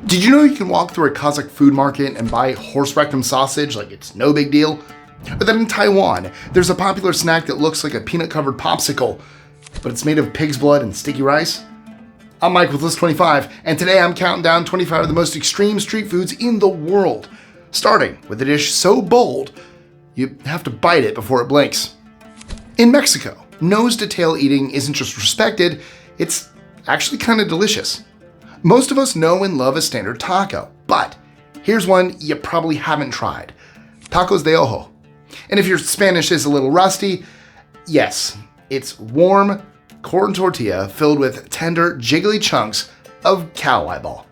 Did you know you can walk through a Kazakh food market and buy horse rectum sausage like it's no big deal? Or that in Taiwan, there's a popular snack that looks like a peanut-covered popsicle, but it's made of pig's blood and sticky rice? I'm Mike with List 25, and today I'm counting down 25 of the most extreme street foods in the world, starting with a dish so bold, you have to bite it before it blinks. In Mexico, nose-to-tail eating isn't just respected, it's actually kind of delicious. Most of us know and love a standard taco, but here's one you probably haven't tried. Tacos de ojo. And if your Spanish is a little rusty, yes, it's warm corn tortilla filled with tender, jiggly chunks of cow eyeball.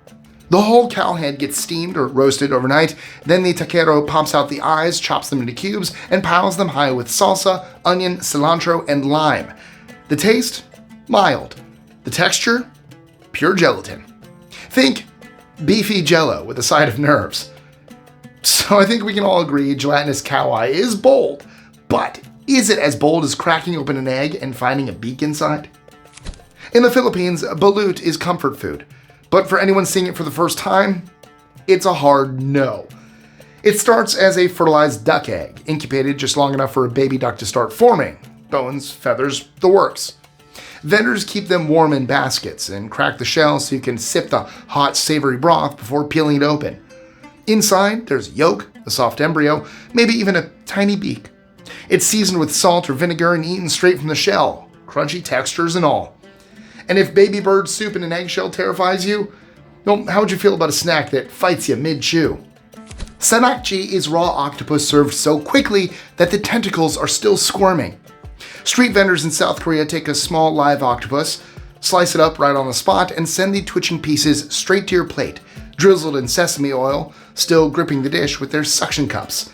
The whole cow head gets steamed or roasted overnight, then the taquero pops out the eyes, chops them into cubes, and piles them high with salsa, onion, cilantro, and lime. The taste? Mild. The texture? Pure gelatin. Think beefy jello with a side of nerves. So I think we can all agree gelatinous cow eye is bold, but is it as bold as cracking open an egg and finding a beak inside? In the Philippines, balut is comfort food, but for anyone seeing it for the first time, it's a hard no. It starts as a fertilized duck egg, incubated just long enough for a baby duck to start forming. Bones, feathers, the works. Vendors keep them warm in baskets and crack the shell so you can sip the hot, savory broth before peeling it open. Inside, there's yolk, a soft embryo, maybe even a tiny beak. It's seasoned with salt or vinegar and eaten straight from the shell, crunchy textures and all. And if baby bird soup in an eggshell terrifies you, well, how would you feel about a snack that fights you mid-chew? Sannakji is raw octopus served so quickly that the tentacles are still squirming. Street vendors in South Korea take a small live octopus, slice it up right on the spot, and send the twitching pieces straight to your plate, drizzled in sesame oil, still gripping the dish with their suction cups.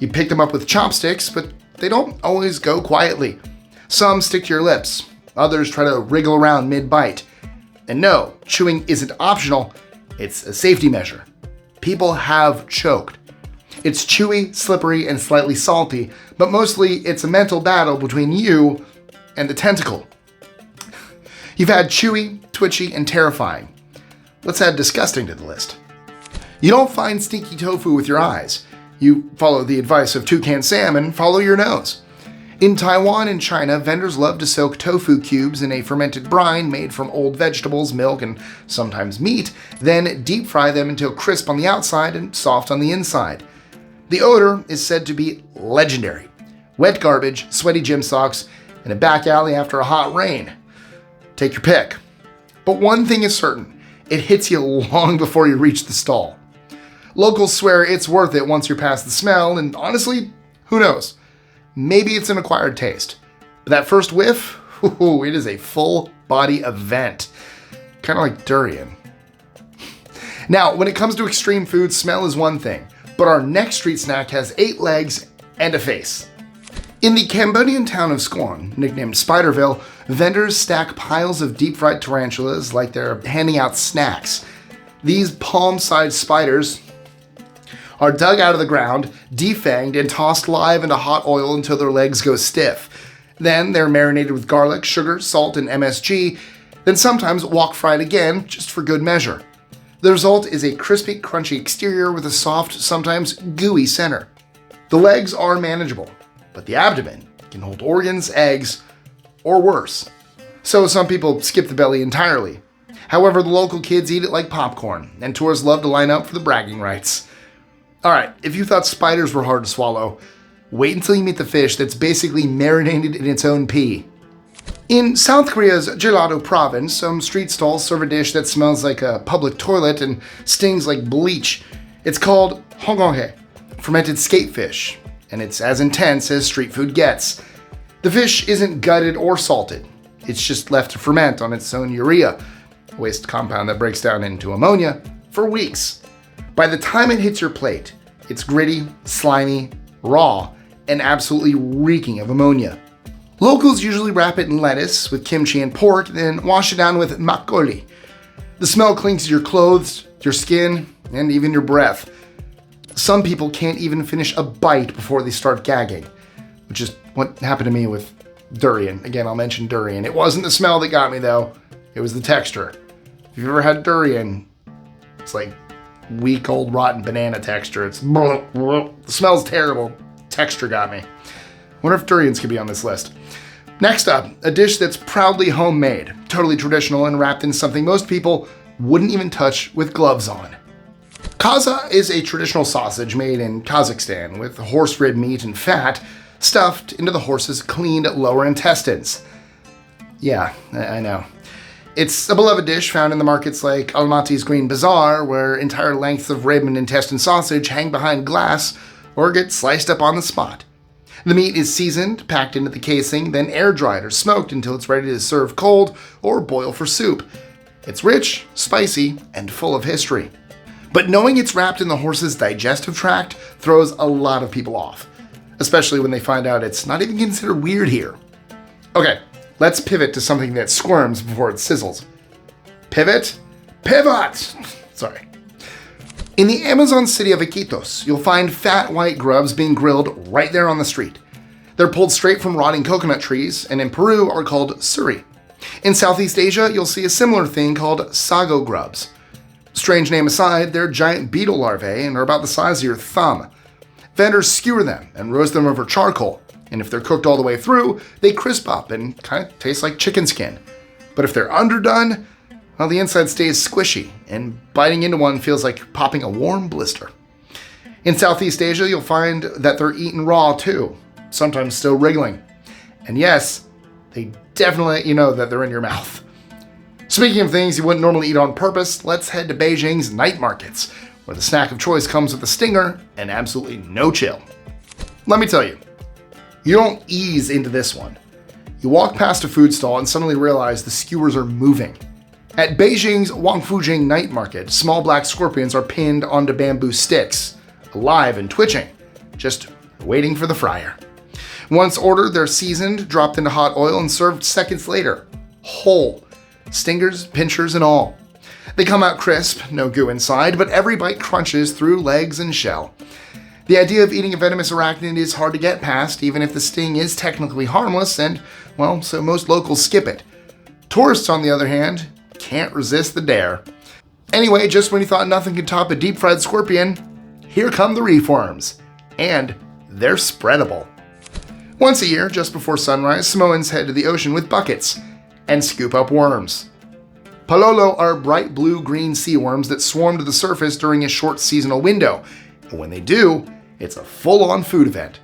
You pick them up with chopsticks, but they don't always go quietly. Some stick to your lips, others try to wriggle around mid-bite. And no, chewing isn't optional, it's a safety measure. People have choked. It's chewy, slippery, and slightly salty, but mostly it's a mental battle between you and the tentacle. You've had chewy, twitchy, and terrifying. Let's add disgusting to the list. You don't find stinky tofu with your eyes. You follow the advice of Toucan Sam and follow your nose. In Taiwan and China, vendors love to soak tofu cubes in a fermented brine made from old vegetables, milk, and sometimes meat, then deep fry them until crisp on the outside and soft on the inside. The odor is said to be legendary. Wet garbage, sweaty gym socks, and a back alley after a hot rain. Take your pick. But one thing is certain, it hits you long before you reach the stall. Locals swear it's worth it once you're past the smell, and honestly, who knows? Maybe it's an acquired taste. But that first whiff, it is a full body event. Kind of like durian. Now, when it comes to extreme food, smell is one thing. But our next street snack has 8 legs and a face. In the Cambodian town of Squon, nicknamed Spiderville, vendors stack piles of deep-fried tarantulas like they're handing out snacks. These palm-sized spiders are dug out of the ground, defanged, and tossed live into hot oil until their legs go stiff. Then they're marinated with garlic, sugar, salt, and MSG, then sometimes wok-fried again, just for good measure. The result is a crispy, crunchy exterior with a soft, sometimes gooey center. The legs are manageable, but the abdomen can hold organs, eggs, or worse. So some people skip the belly entirely. However, the local kids eat it like popcorn, and tourists love to line up for the bragging rights. Alright, if you thought spiders were hard to swallow, wait until you meet the fish that's basically marinated in its own pee. In South Korea's Jeollado province, some street stalls serve a dish that smells like a public toilet and stings like bleach. It's called Hongeo, fermented skatefish, and it's as intense as street food gets. The fish isn't gutted or salted. It's just left to ferment on its own urea, a waste compound that breaks down into ammonia, for weeks. By the time it hits your plate, it's gritty, slimy, raw, and absolutely reeking of ammonia. Locals usually wrap it in lettuce with kimchi and pork, then wash it down with makgeolli. The smell clings to your clothes, your skin, and even your breath. Some people can't even finish a bite before they start gagging, which is what happened to me with durian. Again, I'll mention durian. It wasn't the smell that got me, though. It was the texture. If you've ever had durian, It's like weak old rotten banana texture. It smells terrible. Texture got me. Wonder if durians could be on this list. Next up, a dish that's proudly homemade, totally traditional and wrapped in something most people wouldn't even touch with gloves on. Kaza is a traditional sausage made in Kazakhstan with horse rib meat and fat stuffed into the horse's cleaned lower intestines. Yeah, I know. It's a beloved dish found in the markets like Almaty's Green Bazaar, where entire lengths of rib and intestine sausage hang behind glass or get sliced up on the spot. The meat is seasoned, packed into the casing, then air-dried or smoked until it's ready to serve cold or boil for soup. It's rich, spicy, and full of history. But knowing it's wrapped in the horse's digestive tract throws a lot of people off, especially when they find out it's not even considered weird here. Okay, let's pivot to something that squirms before it sizzles. Pivot? Pivot! Sorry. In the Amazon city of Iquitos, you'll find fat white grubs being grilled right there on the street. They're pulled straight from rotting coconut trees, and in Peru are called suri. In Southeast Asia, you'll see a similar thing called sago grubs. Strange name aside, they're giant beetle larvae and are about the size of your thumb. Vendors skewer them and roast them over charcoal, and if they're cooked all the way through, they crisp up and kind of taste like chicken skin. But if they're underdone, well, the inside stays squishy, and biting into one feels like popping a warm blister. In Southeast Asia, you'll find that they're eaten raw too, sometimes still wriggling. And yes, they definitely let you know that they're in your mouth. Speaking of things you wouldn't normally eat on purpose, let's head to Beijing's night markets, where the snack of choice comes with a stinger and absolutely no chill. Let me tell you, you don't ease into this one. You walk past a food stall and suddenly realize the skewers are moving. At Beijing's Wangfujing night market, small black scorpions are pinned onto bamboo sticks, alive and twitching, just waiting for the fryer. Once ordered, they're seasoned, dropped into hot oil, and served seconds later, whole. Stingers, pinchers, and all. They come out crisp, no goo inside, but every bite crunches through legs and shell. The idea of eating a venomous arachnid is hard to get past, even if the sting is technically harmless, and, well, so most locals skip it. Tourists, on the other hand, can't resist the dare. Anyway, just when you thought nothing could top a deep-fried scorpion, here come the reef worms. And they're spreadable. Once a year, just before sunrise, Samoans head to the ocean with buckets and scoop up worms. Palolo are bright blue-green sea worms that swarm to the surface during a short seasonal window, and when they do, it's a full-on food event.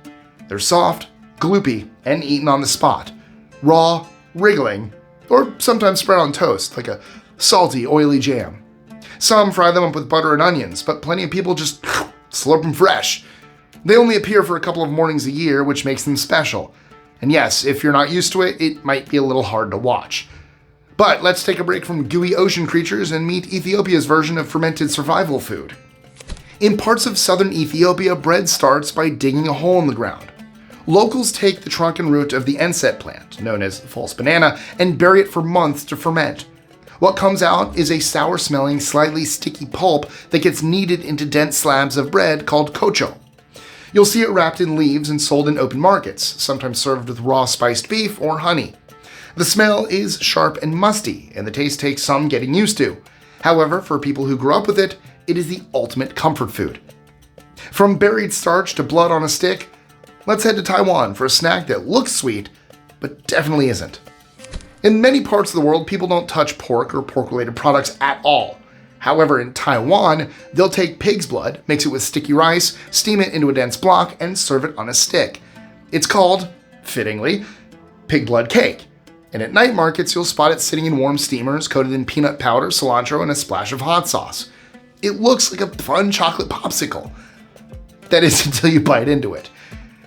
They're soft, gloopy, and eaten on the spot, raw, wriggling, or sometimes spread on toast like a salty, oily jam. Some fry them up with butter and onions, but plenty of people just slurp them fresh. They only appear for a couple of mornings a year, which makes them special. And yes, if you're not used to it, it might be a little hard to watch. But let's take a break from gooey ocean creatures and meet Ethiopia's version of fermented survival food. In parts of southern Ethiopia, bread starts by digging a hole in the ground. Locals take the trunk and root of the Enset plant, known as false banana, and bury it for months to ferment. What comes out is a sour-smelling, slightly sticky pulp that gets kneaded into dense slabs of bread called kocho. You'll see it wrapped in leaves and sold in open markets, sometimes served with raw spiced beef or honey. The smell is sharp and musty, and the taste takes some getting used to. However, for people who grew up with it, it is the ultimate comfort food. From buried starch to blood on a stick, let's head to Taiwan for a snack that looks sweet, but definitely isn't. In many parts of the world, people don't touch pork or pork-related products at all. However, in Taiwan, they'll take pig's blood, mix it with sticky rice, steam it into a dense block, and serve it on a stick. It's called, fittingly, pig blood cake. And at night markets, you'll spot it sitting in warm steamers coated in peanut powder, cilantro, and a splash of hot sauce. It looks like a fun chocolate popsicle. That is until you bite into it.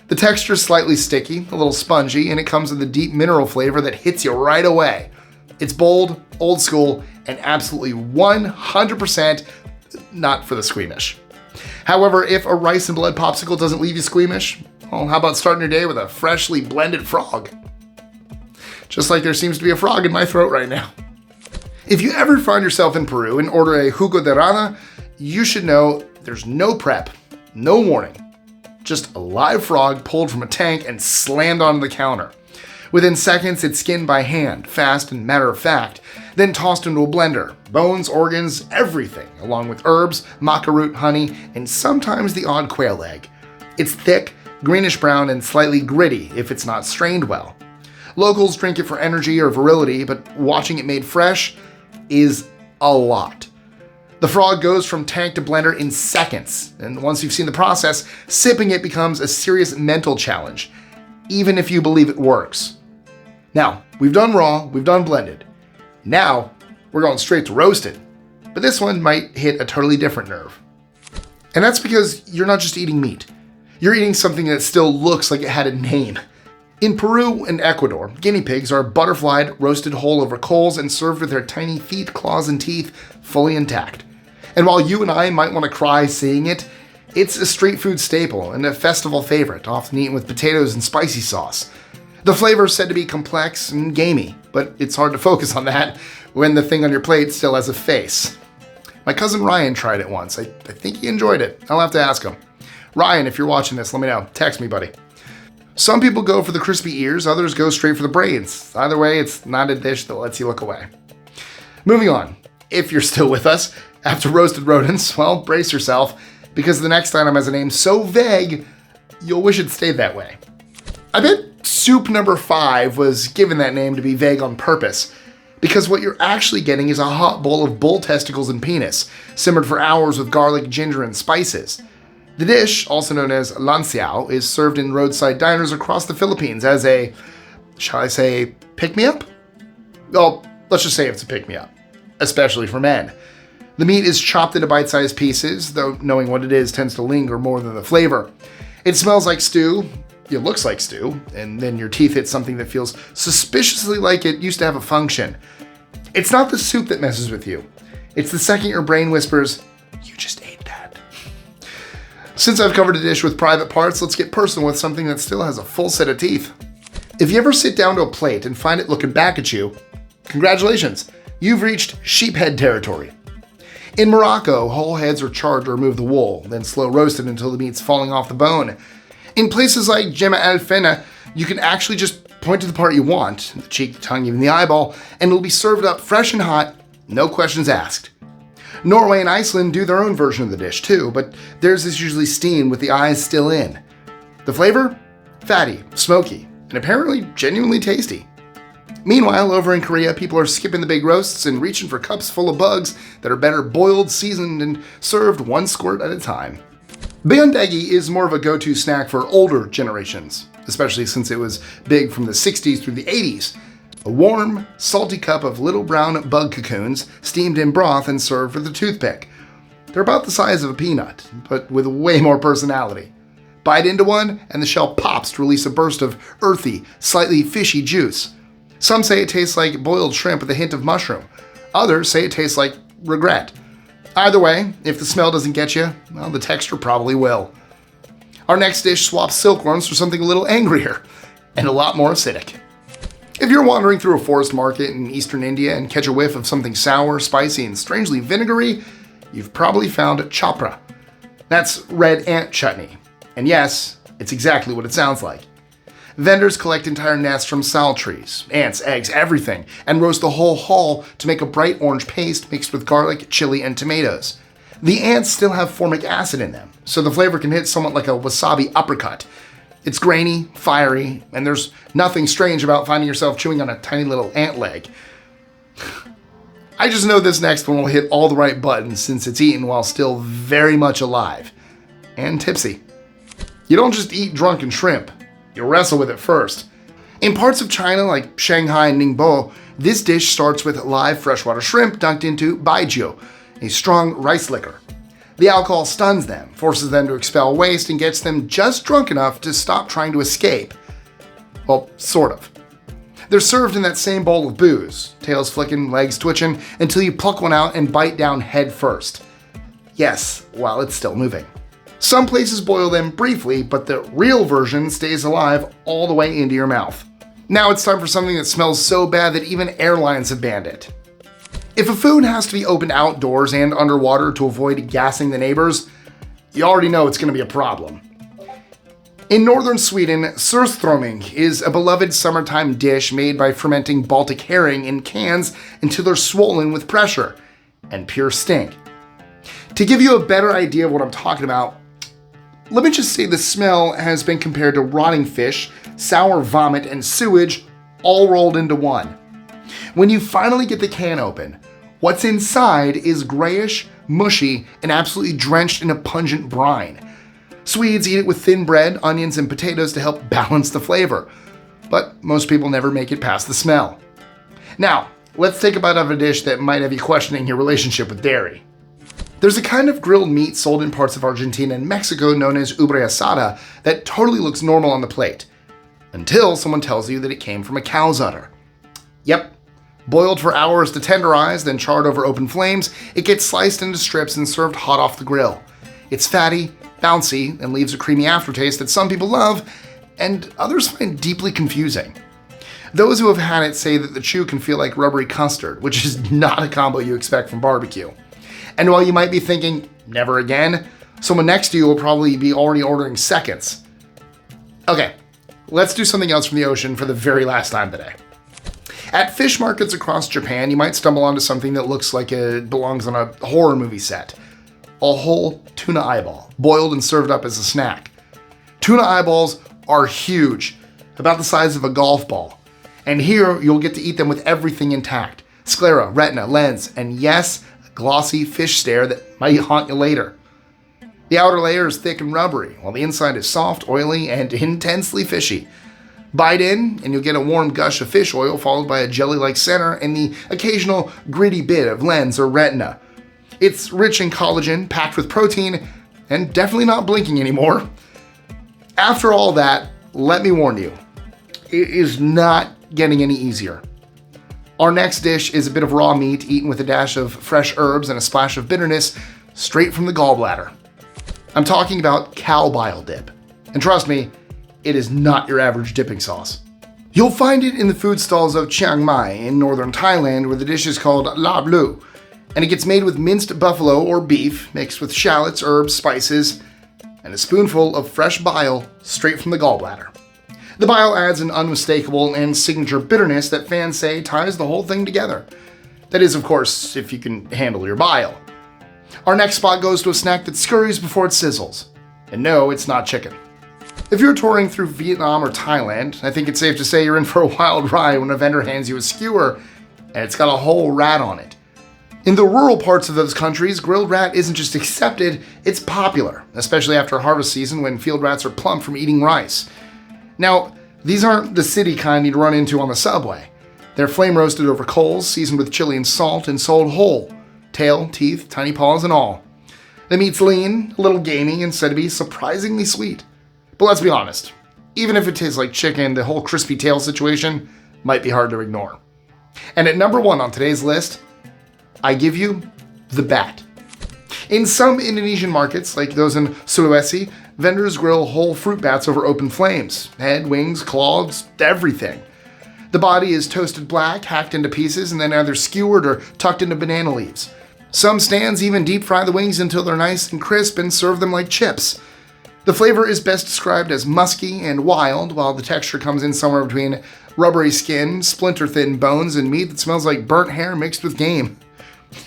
The texture is slightly sticky, a little spongy, and it comes with a deep mineral flavor that hits you right away. It's bold, old school, and absolutely 100% not for the squeamish. However, if a rice and blood popsicle doesn't leave you squeamish, well, how about starting your day with a freshly blended frog? Just like there seems to be a frog in my throat right now. If you ever find yourself in Peru and order a jugo de rana, you should know there's no prep, no warning. Just a live frog pulled from a tank and slammed onto the counter. Within seconds, it's skinned by hand, fast and matter of fact, then tossed into a blender. Bones, organs, everything, along with herbs, maca root, honey, and sometimes the odd quail egg. It's thick, greenish-brown, and slightly gritty if it's not strained well. Locals drink it for energy or virility, but watching it made fresh is a lot. The frog goes from tank to blender in seconds, and once you've seen the process, sipping it becomes a serious mental challenge, even if you believe it works. Now, we've done raw, we've done blended. Now, we're going straight to roasted. But this one might hit a totally different nerve. And that's because you're not just eating meat. You're eating something that still looks like it had a name. In Peru and Ecuador, guinea pigs are butterflied, roasted whole over coals, and served with their tiny feet, claws, and teeth fully intact. And while you and I might want to cry seeing it, it's a street food staple and a festival favorite, often eaten with potatoes and spicy sauce. The flavor is said to be complex and gamey, but it's hard to focus on that when the thing on your plate still has a face. My cousin Ryan tried it once. I think he enjoyed it. I'll have to ask him. Ryan, if you're watching this, let me know. Text me, buddy. Some people go for the crispy ears, others go straight for the brains. Either way, it's not a dish that lets you look away. Moving on. If you're still with us, after roasted rodents, well, brace yourself, because the next item has a name so vague, you'll wish it stayed that way. I bet soup number 5 was given that name to be vague on purpose, because what you're actually getting is a hot bowl of bull testicles and penis, simmered for hours with garlic, ginger, and spices. The dish, also known as lansiao, is served in roadside diners across the Philippines as a, shall I say, pick-me-up? Well, let's just say it's a pick-me-up, especially for men. The meat is chopped into bite-sized pieces, though knowing what it is tends to linger more than the flavor. It smells like stew, it looks like stew, and then your teeth hit something that feels suspiciously like it used to have a function. It's not the soup that messes with you. It's the second your brain whispers, "You just ate that." Since I've covered a dish with private parts, let's get personal with something that still has a full set of teeth. If you ever sit down to a plate and find it looking back at you, congratulations, you've reached sheephead territory. In Morocco, whole heads are charred to remove the wool, then slow roasted until the meat's falling off the bone. In places like Jema El Fena, you can actually just point to the part you want, the cheek, the tongue, even the eyeball, and it'll be served up fresh and hot, no questions asked. Norway and Iceland do their own version of the dish too, but theirs is usually steamed with the eyes still in. The flavor? Fatty, smoky, and apparently genuinely tasty. Meanwhile, over in Korea, people are skipping the big roasts and reaching for cups full of bugs that are better boiled, seasoned, and served one squirt at a time. Beondegi is more of a go-to snack for older generations, especially since it was big from the 60s through the 80s. A warm, salty cup of little brown bug cocoons, steamed in broth and served with a toothpick. They're about the size of a peanut, but with way more personality. Bite into one, and the shell pops to release a burst of earthy, slightly fishy juice. Some say it tastes like boiled shrimp with a hint of mushroom. Others say it tastes like regret. Either way, if the smell doesn't get you, well, the texture probably will. Our next dish swaps silkworms for something a little angrier and a lot more acidic. If you're wandering through a forest market in eastern India and catch a whiff of something sour, spicy, and strangely vinegary, you've probably found chopra. That's red ant chutney. And yes, it's exactly what it sounds like. Vendors collect entire nests from sal trees, ants, eggs, everything, and roast the whole hull to make a bright orange paste mixed with garlic, chili, and tomatoes. The ants still have formic acid in them, so the flavor can hit somewhat like a wasabi uppercut. It's grainy, fiery, and there's nothing strange about finding yourself chewing on a tiny little ant leg. I just know this next one will hit all the right buttons since it's eaten while still very much alive. And tipsy. You don't just eat drunken shrimp. You wrestle with it first. In parts of China like Shanghai and Ningbo, this dish starts with live freshwater shrimp dunked into baijiu, a strong rice liquor. The alcohol stuns them, forces them to expel waste, and gets them just drunk enough to stop trying to escape. Well, sort of. They're served in that same bowl of booze, tails flicking, legs twitching, until you pluck one out and bite down head first. Yes, while it's still moving. Some places boil them briefly, but the real version stays alive all the way into your mouth. Now it's time for something that smells so bad that even airlines have banned it. If a food has to be opened outdoors and underwater to avoid gassing the neighbors, you already know it's going to be a problem. In northern Sweden, Surströmming is a beloved summertime dish made by fermenting Baltic herring in cans until they're swollen with pressure and pure stink. To give you a better idea of what I'm talking about, let me just say the smell has been compared to rotting fish, sour vomit, and sewage all rolled into one. When you finally get the can open, what's inside is grayish, mushy, and absolutely drenched in a pungent brine. Swedes eat it with thin bread, onions, and potatoes to help balance the flavor, but most people never make it past the smell. Now, let's take a bite of a dish that might have you questioning your relationship with dairy. There's a kind of grilled meat sold in parts of Argentina and Mexico known as ubre asada that totally looks normal on the plate, until someone tells you that it came from a cow's udder. Yep. Boiled for hours to tenderize, then charred over open flames, it gets sliced into strips and served hot off the grill. It's fatty, bouncy, and leaves a creamy aftertaste that some people love and others find deeply confusing. Those who have had it say that the chew can feel like rubbery custard, which is not a combo you expect from barbecue. And while you might be thinking, never again, someone next to you will probably be already ordering seconds. Okay, let's do something else from the ocean for the very last time today. At fish markets across Japan, you might stumble onto something that looks like it belongs on a horror movie set. A whole tuna eyeball, boiled and served up as a snack. Tuna eyeballs are huge, about the size of a golf ball. And here, you'll get to eat them with everything intact. Sclera, retina, lens, and yes, a glossy fish stare that might haunt you later. The outer layer is thick and rubbery, while the inside is soft, oily, and intensely fishy. Bite in, and you'll get a warm gush of fish oil followed by a jelly-like center and the occasional gritty bit of lens or retina. It's rich in collagen, packed with protein, and definitely not blinking anymore. After all that, let me warn you, it is not getting any easier. Our next dish is a bit of raw meat eaten with a dash of fresh herbs and a splash of bitterness straight from the gallbladder. I'm talking about cow bile dip. And trust me, it is not your average dipping sauce. You'll find it in the food stalls of Chiang Mai in northern Thailand, where the dish is called la bleu, and it gets made with minced buffalo or beef mixed with shallots, herbs, spices, and a spoonful of fresh bile straight from the gallbladder. The bile adds an unmistakable and signature bitterness that fans say ties the whole thing together. That is, of course, if you can handle your bile. Our next spot goes to a snack that scurries before it sizzles. And no, it's not chicken. If you're touring through Vietnam or Thailand, I think it's safe to say you're in for a wild ride when a vendor hands you a skewer and it's got a whole rat on it. In the rural parts of those countries, grilled rat isn't just accepted, it's popular, especially after harvest season when field rats are plump from eating rice. Now, these aren't the city kind you'd run into on the subway. They're flame roasted over coals, seasoned with chili and salt, and sold whole. Tail, teeth, tiny paws, and all. The meat's lean, a little gamey, and said to be surprisingly sweet. But let's be honest, even if it tastes like chicken, the whole crispy tail situation might be hard to ignore. And at number 1 on today's list, I give you the bat. In some Indonesian markets, like those in Sulawesi, vendors grill whole fruit bats over open flames. Head, wings, claws, everything. The body is toasted black, hacked into pieces, and then either skewered or tucked into banana leaves. Some stands even deep fry the wings until they're nice and crisp and serve them like chips. The flavor is best described as musky and wild, while the texture comes in somewhere between rubbery skin, splinter-thin bones, and meat that smells like burnt hair mixed with game.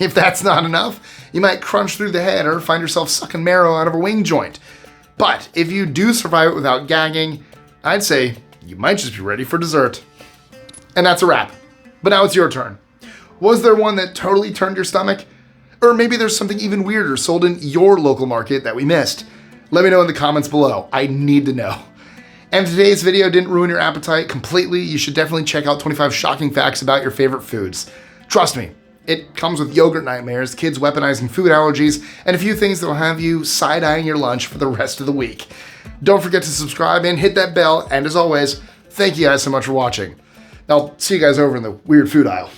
If that's not enough, you might crunch through the head or find yourself sucking marrow out of a wing joint. But if you do survive it without gagging, I'd say you might just be ready for dessert. And that's a wrap. But now it's your turn. Was there one that totally turned your stomach? Or maybe there's something even weirder sold in your local market that we missed. Let me know in the comments below. I need to know. And if today's video didn't ruin your appetite completely, you should definitely check out 25 shocking facts about your favorite foods. Trust me, it comes with yogurt nightmares, kids weaponizing food allergies, and a few things that'll have you side-eyeing your lunch for the rest of the week. Don't forget to subscribe and hit that bell, and as always, thank you guys so much for watching. I'll see you guys over in the weird food aisle.